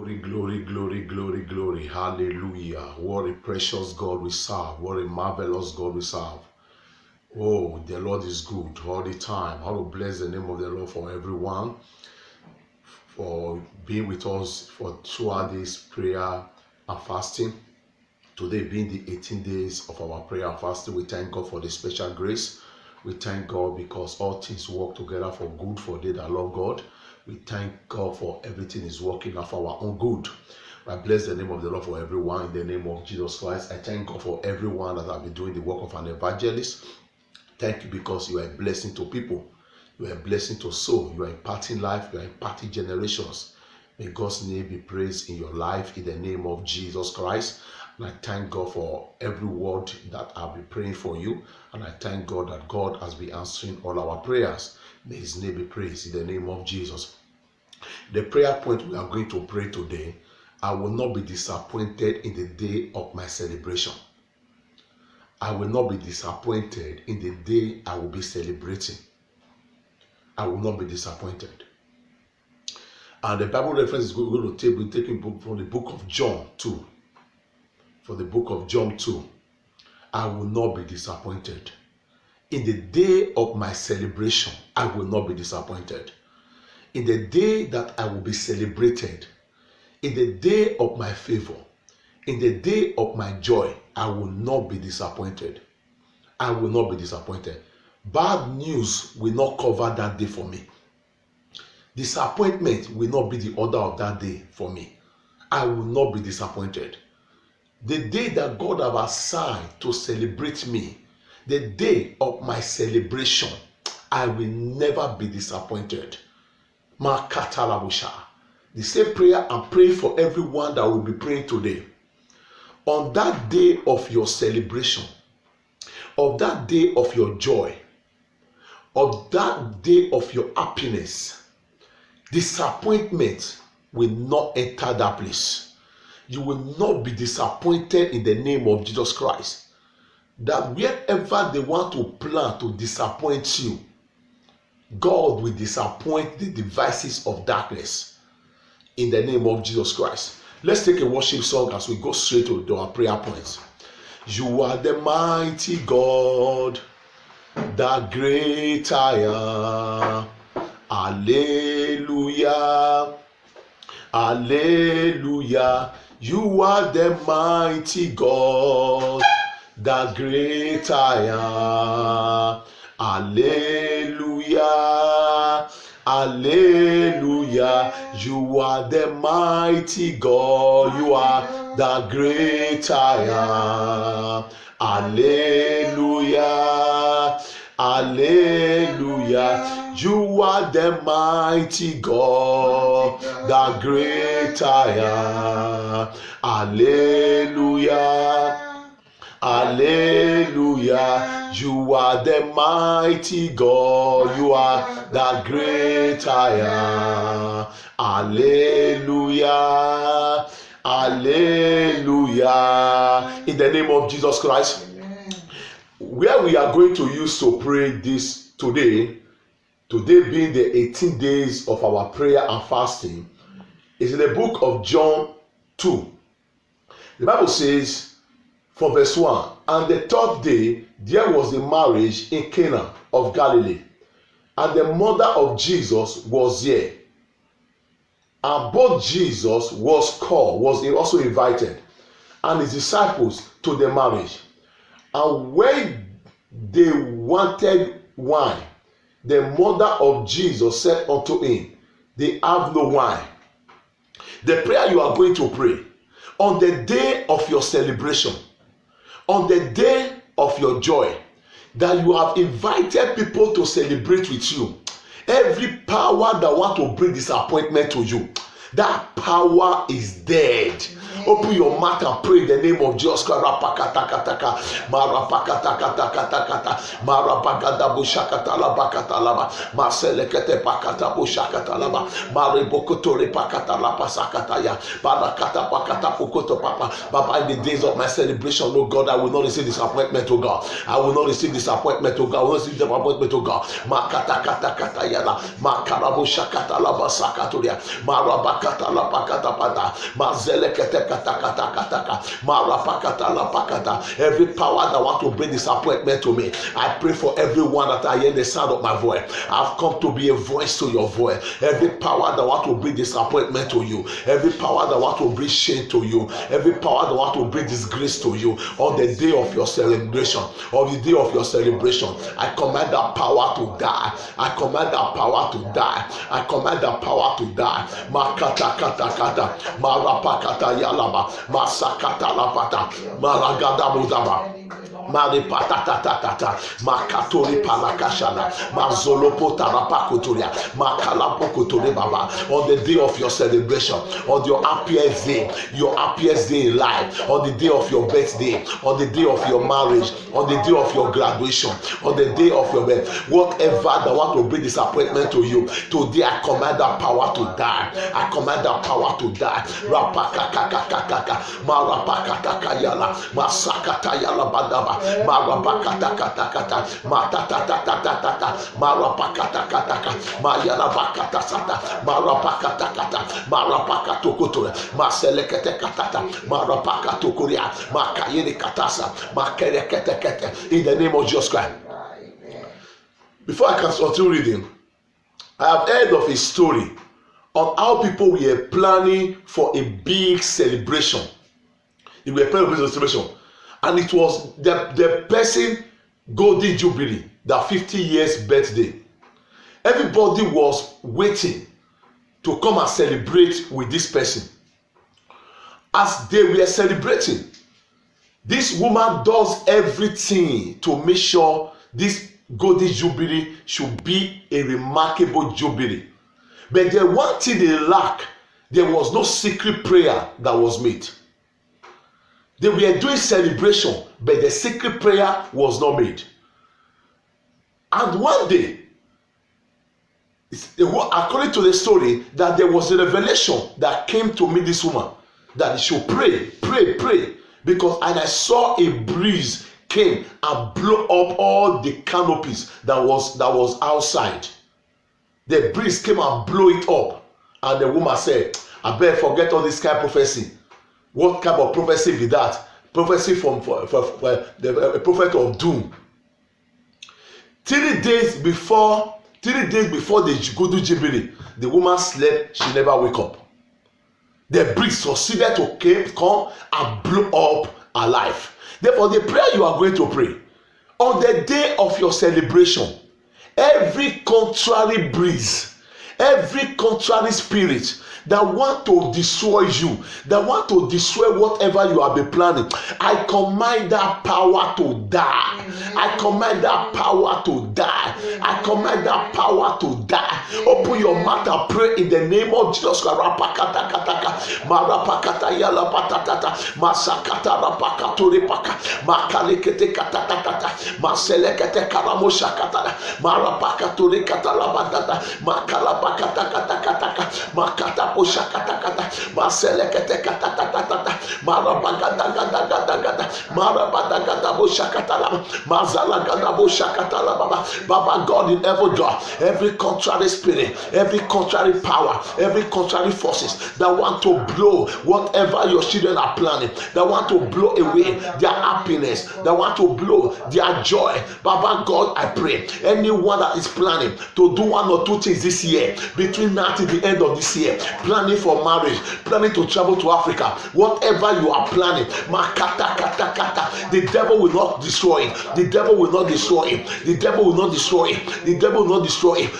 Glory, glory, glory, glory, glory. Hallelujah. What a precious God we serve. What a marvelous God we serve. Oh, the Lord is good all the time. I will bless the name of the Lord for everyone, for being with us for throughout this prayer and fasting. Today being the 18 days of our prayer and fasting, we thank God for the special grace. We thank God because all things work together for good for they that love God. We thank God for everything is working out for our own good. I bless the name of the Lord for everyone in the name of Jesus Christ. I thank God for everyone that have been doing the work of an evangelist. Thank you because you are a blessing to people. You are a blessing to soul. You are imparting life. You are imparting generations. May God's name be praised in your life in the name of Jesus Christ. And I thank God for every word that I'll be praying for you. And I thank God that God has been answering all our prayers. May His name be praised in the name of Jesus. The prayer point we are going to pray today: I will not be disappointed in the day of my celebration. I will not be disappointed in the day I will be celebrating. I will not be disappointed. And the Bible reference is going to be taken from the book of John 2. For the book of John 2. I will not be disappointed. In the day of my celebration, I will not be disappointed. In the day that I will be celebrated, in the day of my favor, in the day of my joy, I will not be disappointed. I will not be disappointed. Bad news will not cover that day for me. Disappointment will not be the order of that day for me. I will not be disappointed. The day that God has assigned to celebrate me, the day of my celebration, I will never be disappointed. Makatalabusha. The same prayer I'm praying for everyone that will be praying today. On that day of your celebration, of that day of your joy, of that day of your happiness, disappointment will not enter that place. You will not be disappointed in the name of Jesus Christ. That wherever they want to plan to disappoint you, God will disappoint the devices of darkness in the name of Jesus Christ. Let's take a worship song as we go straight to our prayer points. You are the mighty God, the great I am. Alleluia, alleluia. You are the mighty God, the great I am. Alleluia, alleluia. You are the mighty God. You are the great I am. Alleluia, alleluia. You are the mighty God, the great I am. Alleluia, alleluia. You are the mighty God. You are the great I am. Alleluia, alleluia. In the name of Jesus Christ. Amen. Where we are going to use to pray this today being the 18 days of our prayer and fasting, is in the book of John 2. The Bible says, from verse 1, and the third day there was a marriage in Cana of Galilee, and the mother of Jesus was there. And both Jesus was also invited, and his disciples to the marriage. And when they wanted wine, the mother of Jesus said unto him, they have no wine. The prayer you are going to pray on the day of your celebration, on the day of your joy, that you have invited people to celebrate with you, every power that want to bring disappointment to you, that power is dead. Open your mouth and pray in the name of Jesus Christ. Rapakatakataka, marapakatakatakatakata, marapakadabushakatalabakatalaba, maselekete pakatabushakatalaba, maribokotore pakatalapasakataya, barakatapakatapukoto papa. Baba, in the days of my celebration, oh God, I will not receive disappointment, oh God. I will not receive disappointment, oh God. I will not receive disappointment, oh God. Makatakatakatayala, makarabushakatalabasakatoria, marabakatalapakatapata, mazeleketekatakatakataka, marapakatalapakata. Every power that want to bring disappointment to me, I pray for everyone that I hear the sound of my voice. I've come to be a voice to your voice. Every power that want to bring disappointment to you, every power that want to bring shame to you, every power that want to bring disgrace to you on the day of your celebration, on the day of your celebration, I command that power to die. I command that power to die. I command that power to die. Makata kata kata, marapakata yalaba, masakata lapata, maragada mudaba. Maripatatatata, makatori palakashana, mazolopo tarapakotoria, makalapokotori baba. On the day of your celebration, on your happiest day in life, on the day of your birthday, on the day of your marriage, on the day of your graduation, on the day of your birth, whatever that want to bring disappointment to you, today I command that power to die. I command that power to die. Rapakakakakaka, marapakatakayala, masakatayala badaba. Marapakatakata, matatatatata, marapakatakata, mayarabakatasata, marapakatakata, marapakatokoto, maseleketekatata, marapakatokoria, makayirikatasa, makereketekete. In the name of Jesus Christ. Before I can continue reading, I have heard of a story on how people were planning for a big celebration. They were planning for a big celebration. And it was the person golden jubilee, the 50 years birthday. Everybody was waiting to come and celebrate with this person. As they were celebrating, this woman does everything to make sure this golden jubilee should be a remarkable jubilee. But the one thing they lack, there was no secret prayer that was made. They were doing celebration, but the secret prayer was not made. And one day, according to the story, that there was a revelation that came to meet this woman, that she should pray. Because and I saw a breeze came and blew up all the canopies that was outside. The breeze came and blew it up. And the woman said, I better forget all this kind of prophecy. What kind of prophecy be that? Prophecy from the prophet of doom. 3 days before the golden jubilee, the woman slept. She never wake up. The breeze succeeded to come and blow up her life. Therefore, the prayer you are going to pray on the day of your celebration, every contrary breeze, every contrary spirit that want to destroy you, that want to destroy whatever you have been planning, I command that power to die. I command that power to die. I command that power to die. Open your mouth and pray in the name of Jesus. Marapakata yala patatata, masakata rapakatori paka, makalekete katatata, maselekete karamoshakata, marapakatori katalabadata, makalapakata katakata, makata Oshakatakata, Maselekete Katatatata, Marabagada, Marabagada Boshakatala, Mazalagada Boshakatala, Baba God in heaven, God, every contrary spirit, every contrary power, every contrary forces that want to blow whatever your children are planning, that want to blow away their happiness, that want to blow their joy. Baba God, I pray, anyone that is planning to do 1 or 2 things this year, between now to the end of this year, planning for marriage, planning to travel to Africa, whatever you are planning, the devil will not destroy it. The devil will not destroy it. The devil will not destroy it. The devil will not destroy it.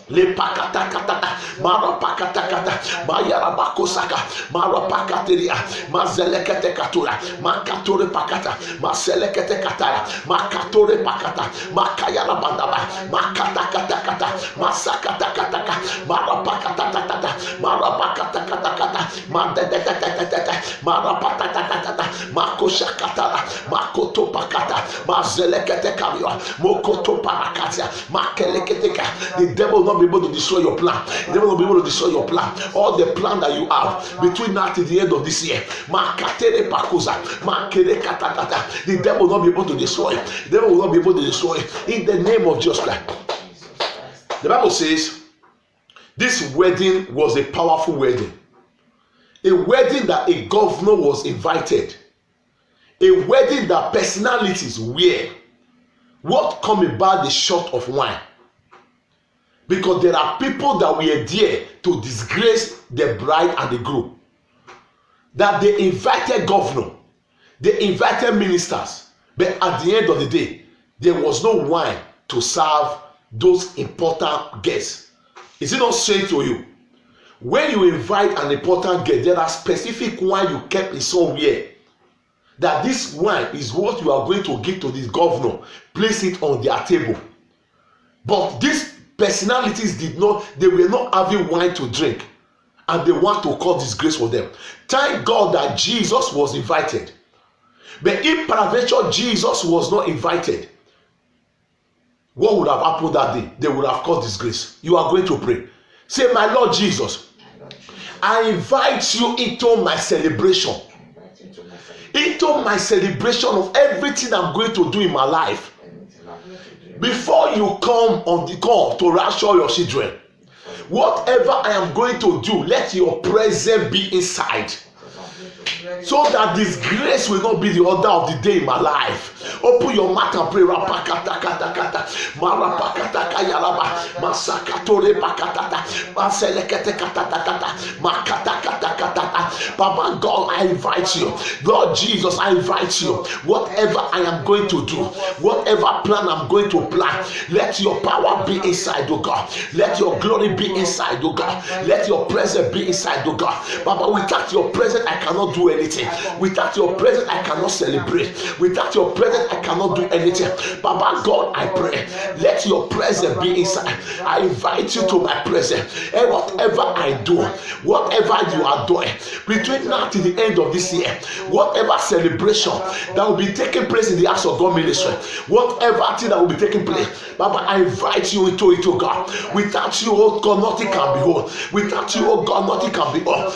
Le pakatakata, marapakatakata, mayarabakosaka, marapakateria, mazelekete katura, makatore pakata, maselekete katara, makatore pakata, makayarabandaba, makatakatakata, masakatakataka, marapakatakata, marapakatakata, The devil will not be able to destroy your plan. The devil will not be able to destroy your plan. All the plan that you have between now to the end of this year, the devil will not be able to destroy it. The devil will not be able to destroy it. In the name of Jesus Christ. The Bible says this wedding was a powerful wedding. A wedding that a governor was invited. A wedding that personalities wear. What come about the shot of wine? Because there are people that were there to disgrace the bride and the groom. That they invited governor, they invited ministers, but at the end of the day, there was no wine to serve those important guests. Is it not saying to you? When you invite an important guest, there are specific wine you kept in somewhere. That this wine is what you are going to give to this governor. Place it on their table. But these personalities they were not having wine to drink. And they want to cause disgrace for them. Thank God that Jesus was invited. But if peradventure Jesus was not invited, what would have happened that day? They would have caused disgrace. You are going to pray. Say, my Lord Jesus, I invite you into my celebration. Into my celebration of everything I'm going to do in my life. Before you come on the call to rapture your children, whatever I am going to do, let your presence be inside. So that this grace will not be the order of the day in my life. Open your mouth and pray. Baba God, I invite you. Lord Jesus, I invite you. Whatever I am going to do, whatever plan I'm going to plan, let your power be inside, oh God. Let your glory be inside, oh God. Let your presence be inside, oh God. Baba, without your presence, I cannot do anything. Without your presence, I cannot celebrate. Without your presence, I cannot do anything. Baba God, I pray, let your presence be inside. I invite you to my presence. And whatever I do, whatever you are doing, between now to the end of this year, whatever celebration that will be taking place in the House of God ministry, whatever thing that will be taking place, Baba, I invite you into it, oh God. Without you, oh God, nothing can be whole. Without you, oh God, nothing can be whole.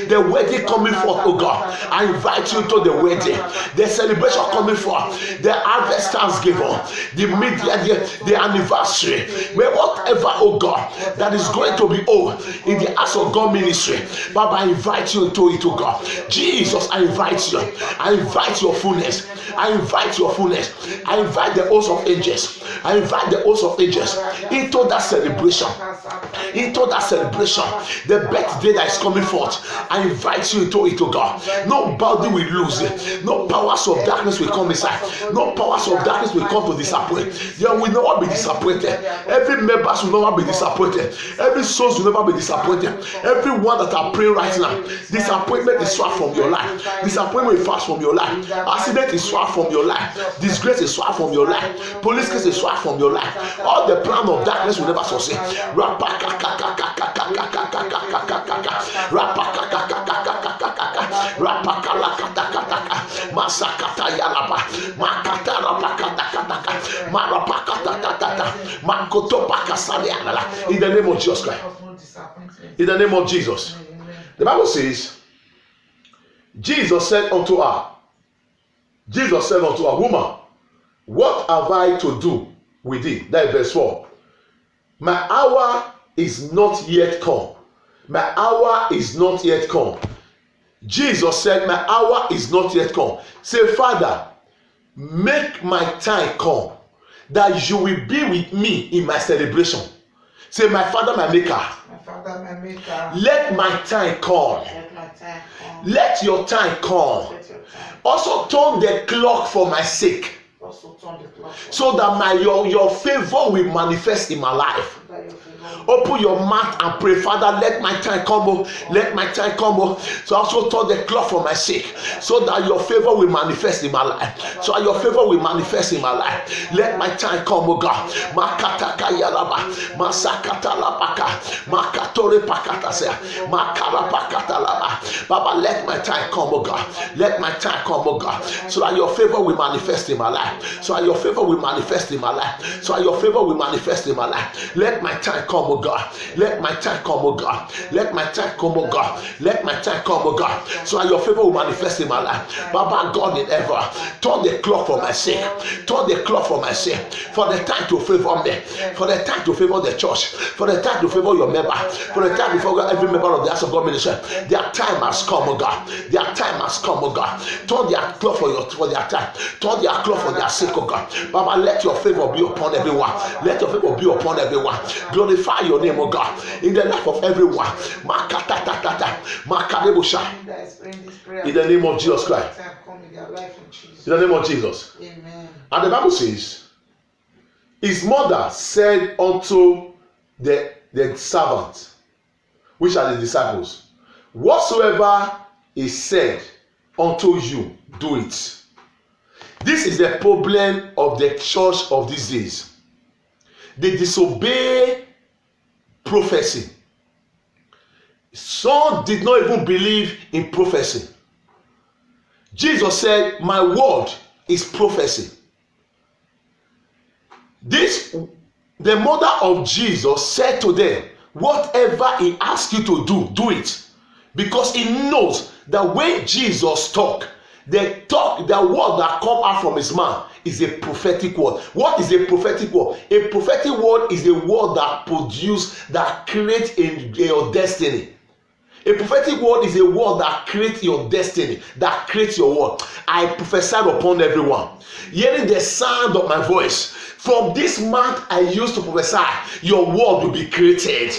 The wedding coming forth, oh God. I invite you to the wedding. The celebration coming forth. The harvest thanksgiving. The media, the anniversary. Where whatever, oh God, that is going to be old in the House of God ministry. Baba, I invite you into it, oh God. Jesus, I invite you. I invite your fullness. I invite your fullness. I invite the host of angels. I invite the host of angels into that celebration. Into that celebration. The birthday that is coming forth. I invite you into it, oh God. Nobody will lose it. No powers of darkness will come inside. No powers of darkness will come to disappoint. There will never be disappointed. Every member will never be disappointed. Every soul will never be disappointed. Everyone that are praying right now, disappointment is far from your life. Disappointment is far from your life. Accident is far from your life. Disgrace is far from your life. Police case is far from your life. All the plan of darkness will never succeed. In the name of Jesus Christ. In the name of Jesus. The Bible says, Jesus said unto her, woman, what have I to do with thee? That is verse 4. My hour is not yet come. My hour is not yet come. Jesus said, my hour is not yet come. Say, Father, make my time come, that you will be with me in my celebration. Say, my Father, my Maker. My Father, my Maker. Let my time come. Let your time come. Also turn the clock for my sake. So that your favor will manifest in my life. Open your mouth and pray, Father, let my time come, oh. Let my time come, oh. So I also turn the clock for my sake, so that your favor will manifest in my life. So that your favor will manifest in my life. Let my time come, oh God. Makataka yalaba, masakata labaka, makatore pakata se, makara pakata laba. Baba, let my time come, oh God. Let my time come, oh God. So that your favor will manifest in my life. So that your favor will manifest in my life. So that your favor will manifest in my life. Let my time come, oh God. Let my time come, oh God. Let my time come, oh God. Let my time come, oh God. So that your favor will manifest in my life. Baba, God in ever, turn the clock for my sake. Turn the clock for my sake. For the time to favor me. For the time to favor the church. For the time to favor your member. For the time to favor every member of the House of God ministry. Their time has come, oh God. Their time has come, oh God. Turn their clock for their time. Turn their clock for their sake, oh God. Baba, let your favor be upon everyone. Let your favor be upon everyone. Glorify your name, oh God, in the life of everyone. In the name of Jesus Christ. In the name of Jesus. Amen. And the Bible says, his mother said unto the servants, which are the disciples, whatsoever is said unto you, do it. This is the problem of the church of these days. They disobey prophecy. Some did not even believe in prophecy. Jesus said, my word is prophecy. The mother of Jesus said to them, whatever he asks you to do, do it. Because he knows that when Jesus talk, the word that come out from his mouth is a prophetic word. What is a prophetic word? A prophetic word is a word that creates your destiny. A prophetic word is a word that creates your destiny, that creates your word. I prophesied upon everyone, hearing the sound of my voice. From this month I used to prophesy, your word will be created.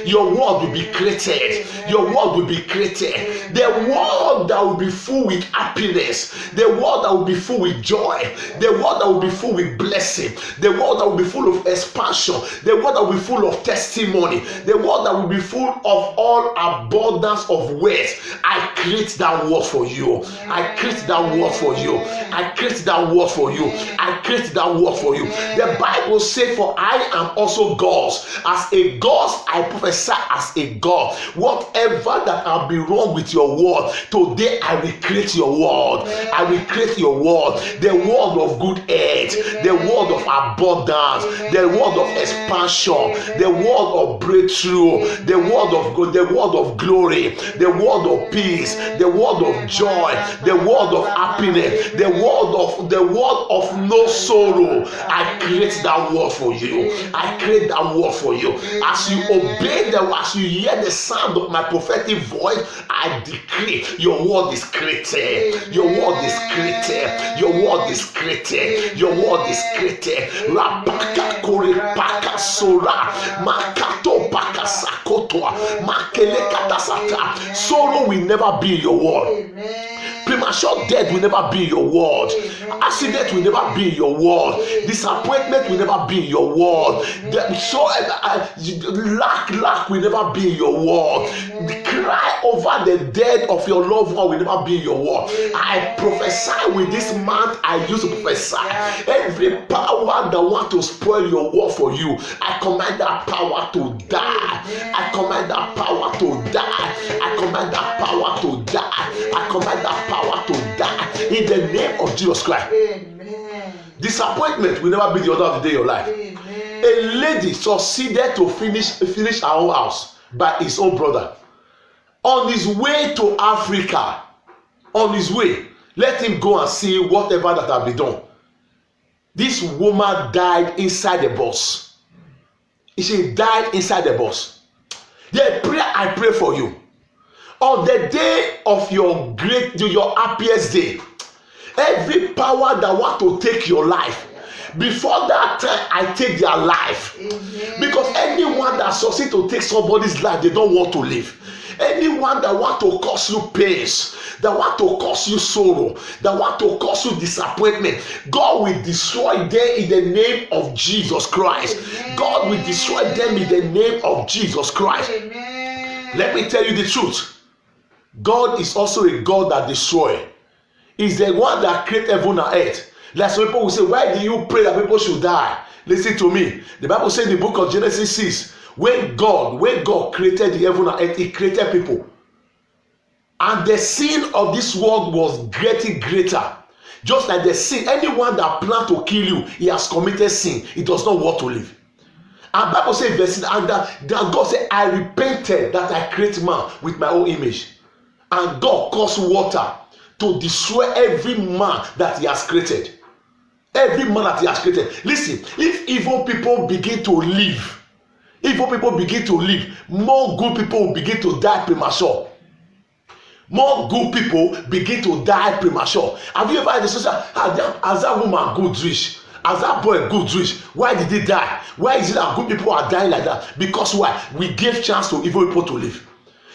Your word will be created. Your word will be created. The word that will be full with happiness. The word that will be full with joy. The word that will be full with blessing. The word that will be full of expansion. The word that will be full of testimony. The word that will be full of all abundance of words. I create that word for you. I create that word for you. I create that word for you. I create that word for you. The Bible says, for I am also God's. As a God, I prophesy as a God. Whatever that will be wrong with your word, today I will create your word. I will create your word. The word of good health, the word of abundance, the word of expansion, the word of breakthrough, the word of God, the word of glory, the word of peace, the word of joy, the word of happiness, the word of no sorrow. I create that word for you. I create that word for you. As you obey as you hear the sound of my prophetic voice, I decree your word is created. Your word is created. Your word is created. Your word is created. Rapaka kore paka sora makato paka sakotoa makele katasata. Sorrow will never be your word. Premature death will never be your word. Accident will never be your word. Disappointment will never be your word. Lack will never be your word. The cry over the death of your loved one will never be your word. I prophesy with this month. I used to prophesy. Every power that want to spoil your word for you, I command that power to die. I command that power to die. I command that power to die. I command that power to die in the name of Jesus Christ. Amen. Disappointment will never be the order of the day of your life. Amen. A lady succeeded to finish her own house by his own brother. On his way to Africa, on his way, let him go and see whatever that has been done. This woman died inside the bus. She died inside the bus. The prayer I pray for you, on the day of your happiest day, every power that want to take your life, before that time I take their life. Amen. Because anyone that succeeds to take somebody's life, they don't want to live. Anyone that want to cause you pains, that want to cause you sorrow, that want to cause you disappointment, God will destroy them in the name of Jesus Christ. Amen. God will destroy them in the name of Jesus Christ. Amen. Let me tell you the truth. God is also a God that destroys. He's the one that created heaven and earth. Like some people will say, why do you pray that people should die? Listen to me. The Bible says in the book of Genesis 6, when God created the heaven and earth, he created people. And the sin of this world was getting greater. Just like the sin, anyone that plans to kill you, he has committed sin. He does not want to live. And Bible says, verse, and that God said, I repented that I create man with my own image. And God caused water to destroy every man that he has created. Every man that he has created. Listen, if evil people begin to live, more good people will begin to die premature. More good people begin to die premature. Have you ever had the situation? Has that woman good rich? Has that boy good rich? Why did he die? Why is it that good people are dying like that? Because why? We gave chance to evil people to live.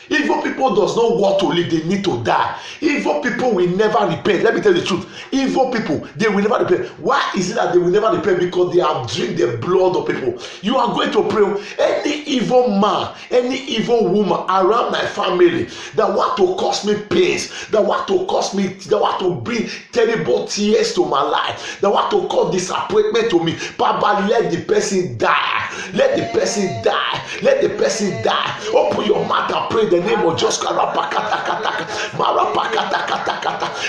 Evil people does not want to live, they need to die. Evil people will never repent. Let me tell you the truth. Evil people, they will never repent. Why is it that they will never repent? Because they have drink the blood of people. You are going to pray. Any evil man, any evil woman around my family that want to cause me pains, that want to bring terrible tears to my life, that want to cause disappointment to me, Papa, let the person die. Let the person die. Let the person die. Open your mouth and pray the name of just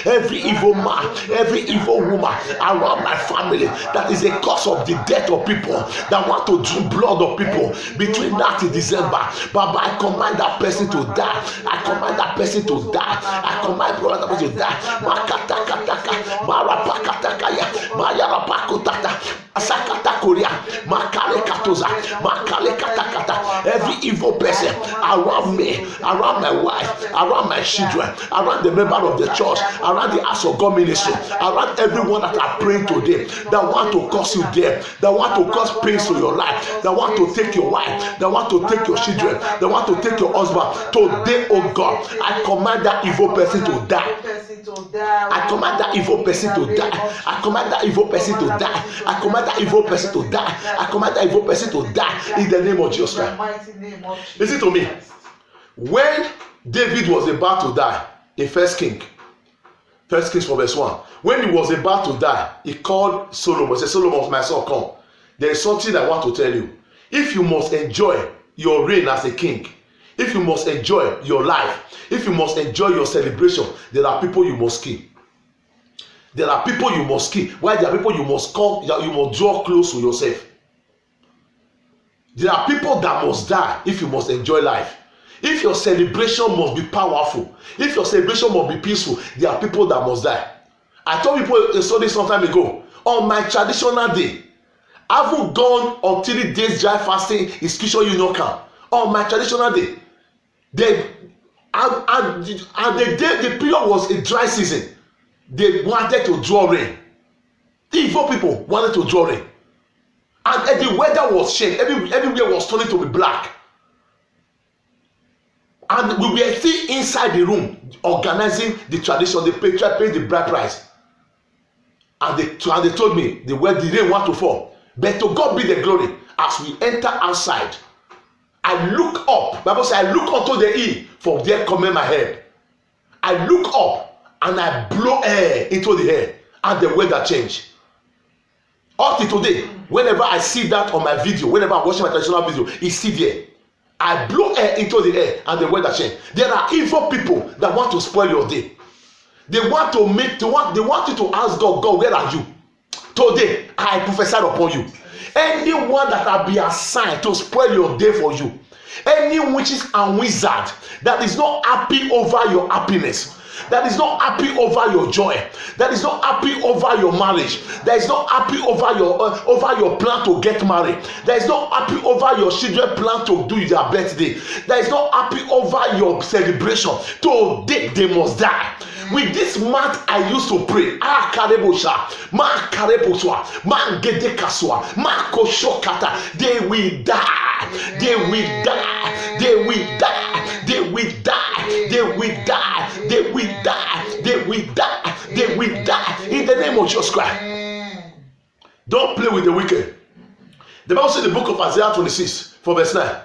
every evil man, every evil woman around my family that is a cause of the death of people, that want to drink blood of people between now and December. Baba, I command that person to die. I command that person to die. I command that person to die. Every evil person around me, around my wife, around my children, around the member of the church, around the House of God ministry, around everyone that are praying today, that want to cause you death, that want to cause pains to your life, that want to take your wife, that want to take your children, that want to take your husband. Today, oh God, I command that evil person to die. I command that evil person to die. I command that evil person to die. I command that evil person to die. I command that evil person to die in the name of Jesus Christ. Listen to me. When David was about to die in 1 Kings 4 verse 1, when he was about to die, he called Solomon. He said, Solomon, my son, come. There is something I want to tell you. If you must enjoy your reign as a king, if you must enjoy your life, if you must enjoy your celebration, there are people you must kill. There are people you must kill. Why? There are people you must come, you must draw close to yourself. There are people that must die if you must enjoy life. If your celebration must be powerful, if your celebration must be peaceful, there are people that must die. I told people a story some time ago. On my traditional day, I haven't gone on 3 days dry fasting in Christian Union camp. On my traditional day, the period was a dry season. They wanted to draw rain. Evil people wanted to draw rain. And the weather was changed. Everywhere was turning to be black. And we were still inside the room organizing the tradition. They paid the bride price. And they told me the rain want to fall. But to God be the glory. As we enter outside, I look up. The Bible says, I look unto the hill, for there cometh my help. I look up and I blow air into the air, and the weather changed. Up to today, whenever I see that on my video, whenever I'm watching my traditional video, it's still there. I blow air into the air and the weather change. There are evil people that want to spoil your day. They want you to ask God, where are you? Today, I prophesy upon you. Anyone that have been assigned to spoil your day for you, any witches and wizard that is not happy over your happiness, that is not happy over your joy, that is not happy over your marriage, that is not happy over your plan to get married, that is not happy over your children plan to do their birthday, that is not happy over your celebration, today they must die. With this month I used to pray. They will die. They will die. They will die. They will die. They will die. They will die. They will die. They will die. In the name of Jesus Christ. Don't play with the wicked. The Bible says in the book of Isaiah 26, from verse 9.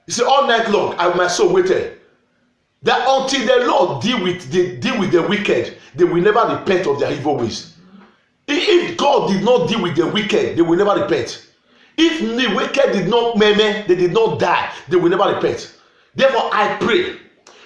It says, all night long my soul waited. That until the Lord deal with the wicked, they will never repent of their evil ways. If God did not deal with the wicked, they will never repent. If the wicked did not they did not die, they will never repent. Therefore, I pray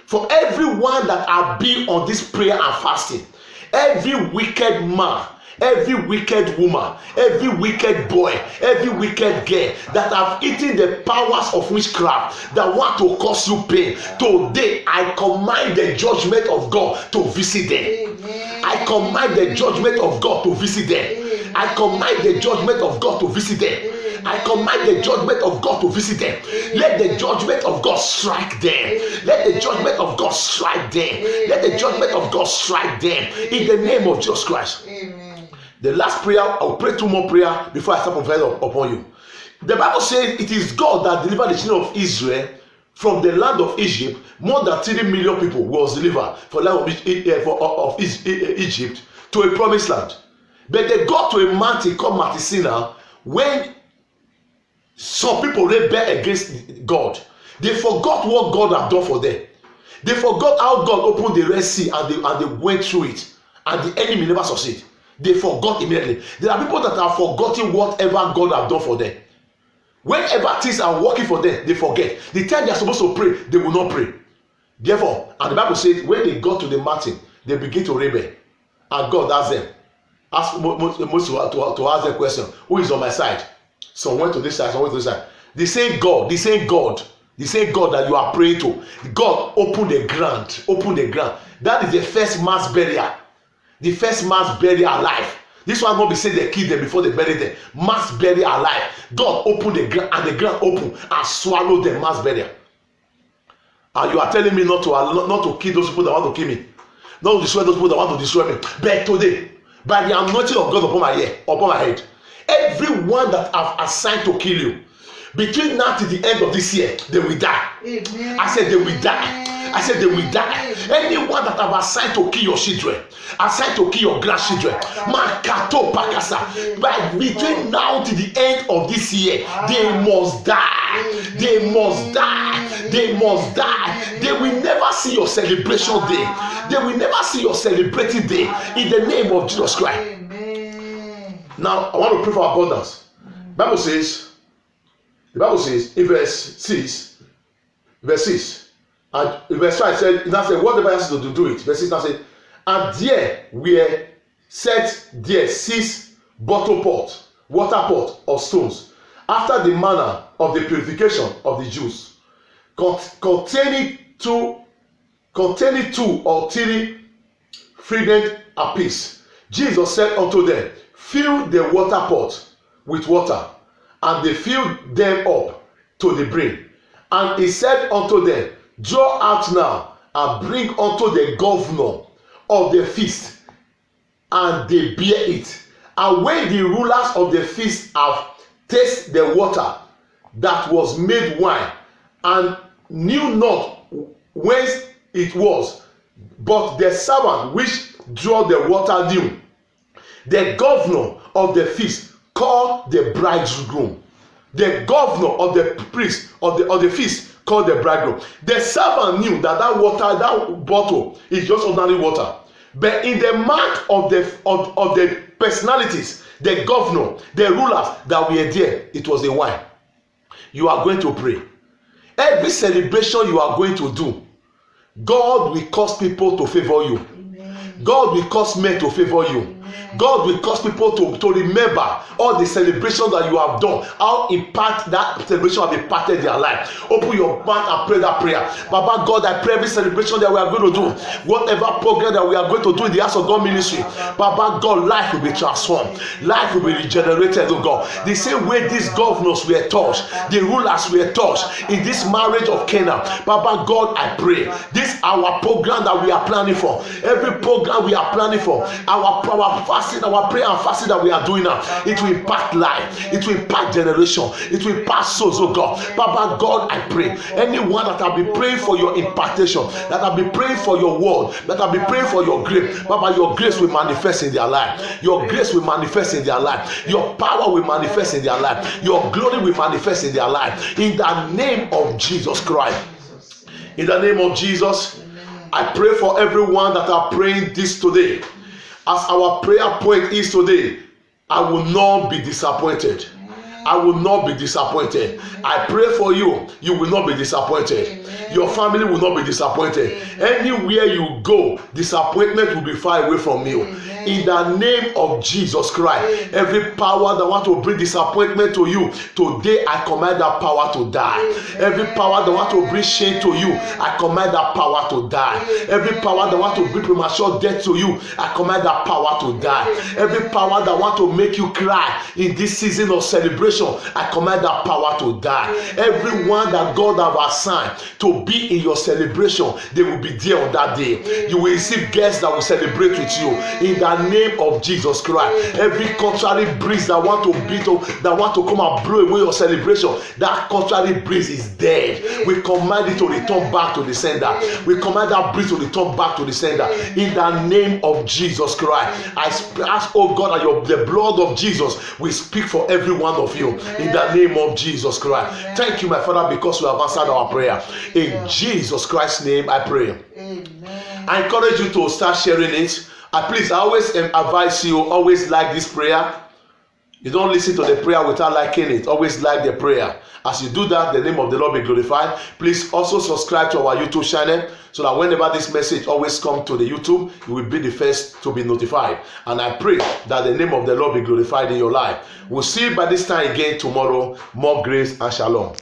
for everyone that have been on this prayer and fasting, every wicked man, every wicked woman, every wicked boy, every wicked girl that have eaten the powers of witchcraft that want to cause you pain, today I command the judgment of God to visit them. I command the judgment of God to visit them. I command the judgment of God to visit them. I command the judgment of God to visit them. Let the judgment of God strike them. Let the judgment of God strike them. Let the judgment of God strike them. In the name of Jesus Christ. Amen. The last prayer, I'll pray two more prayers before I start prophesying upon you. The Bible says it is God that delivered the children of Israel from the land of Egypt. More than 3 million people was delivered from the land of Egypt to a promised land. But they got to a mountain called Mount Sinai when some people rebelled against God. They forgot what God had done for them. They forgot how God opened the Red Sea and they went through it, and the enemy never succeeded. They forgot immediately. There are people that have forgotten whatever God has done for them. Whenever things are working for them, they forget. The time they are supposed to pray, they will not pray. Therefore, and the Bible says when they got to the mountain, they begin to rebel, and God asked them, ask Moses to ask the question, who is on my side? Some went to this side, some went to this side. The same God that you are praying to, God opened the ground. That is the first mass burial. The first mass burial alive. This one will be saying they killed them before they buried them. Mass burial alive. God opened the ground, and the ground opened and swallowed them. Mass burial. And you are telling me not to kill those people that want to kill me, not to destroy those people that want to destroy me. But today, by the anointing of God upon my head, everyone that have assigned to kill you, between now to the end of this year, they will die. Amen. I said they will die. I said they will die. Anyone that have assigned to kill your children, assigned to kill your grandchildren, Makato Pakasa, but between now to the end of this year, they must die. They must die. They must die. They will never see your celebration day. They will never see your celebrating day. In the name of Jesus Christ. Now I want to pray for abundance. The Bible says in verse 6, and in verse 5 said, now said, whatever has to do it. Verse 6 now said, and there were set there 6 water pots of stones, after the manner of the purification of the Jews, containing 2 or 3 fragrant apiece. Jesus said unto them, fill the water pot with water. And they filled them up to the brim. And he said unto them, draw out now, and bring unto the governor of the feast. And they bear it. And when the rulers of the feast have tasted the water that was made wine, and knew not whence it was, but the servant which drew the water knew, the governor of the feast called the bridegroom. The governor of the priest of the feast called the bridegroom. The servant knew that water, that bottle is just ordinary water. But in the mark of the personalities, the governor, the rulers that were there, it was the wine. You are going to pray. Every celebration you are going to do, God will cause people to favor you. Amen. God will cause men to favor you. Amen. God will cause people to remember all the celebrations that you have done, how impact that celebration have impacted their life. Open your mouth and pray that prayer. Baba God, I pray every celebration that we are going to do, whatever program that we are going to do in the House of God ministry, Baba God, life will be transformed. Life will be regenerated, oh God. The same way these governors were touched, the rulers were touched in this marriage of Canaan. Baba God, I pray, this our program that we are planning for, every program we are planning for, our fasting, our prayer and fasting that we are doing now, it will impact life, it will impact generation, it will impact souls, oh God. Papa God, I pray, anyone that have been praying for your impartation, that have been praying for your word, that have been praying for your grace, Papa, your grace will manifest in their life, your grace will manifest in their life, your power will manifest in their life, your glory will manifest in their life, in the name of Jesus Christ. In the name of Jesus, I pray for everyone that are praying this today. As our prayer point is today, I will not be disappointed. I will not be disappointed. I pray for you, you will not be disappointed. Your family will not be disappointed. Anywhere you go, disappointment will be far away from you. In the name of Jesus Christ, every power that want to bring disappointment to you, today I command that power to die. Every power that want to bring shame to you, I command that power to die. Every power that want to bring premature death to you, I command that power to die. Every power that want to make you cry in this season of celebration, I command that power to die. Everyone that God have assigned to be in your celebration, they will be there on that day. You will receive guests that will celebrate with you in the name of Jesus Christ. Every contrary breeze that want to beat up, that want to come and blow away your celebration, that contrary breeze is dead. We command it to return back to the sender. We command that breeze to return back to the sender in the name of Jesus Christ. I ask, oh God, that the blood of Jesus will speak for every one of you in the name of Jesus Christ. Thank you, my Father, because you have answered our prayer. In Jesus Christ's name I pray. Amen. I encourage you to start sharing it. Please, I always advise you, always like this prayer. You don't listen to the prayer without liking it. Always like the prayer. As you do that, the name of the Lord be glorified. Please also subscribe to our YouTube channel so that whenever this message always comes to the YouTube, you will be the first to be notified. And I pray that the name of the Lord be glorified in your life. We'll see you by this time again tomorrow. More grace and shalom.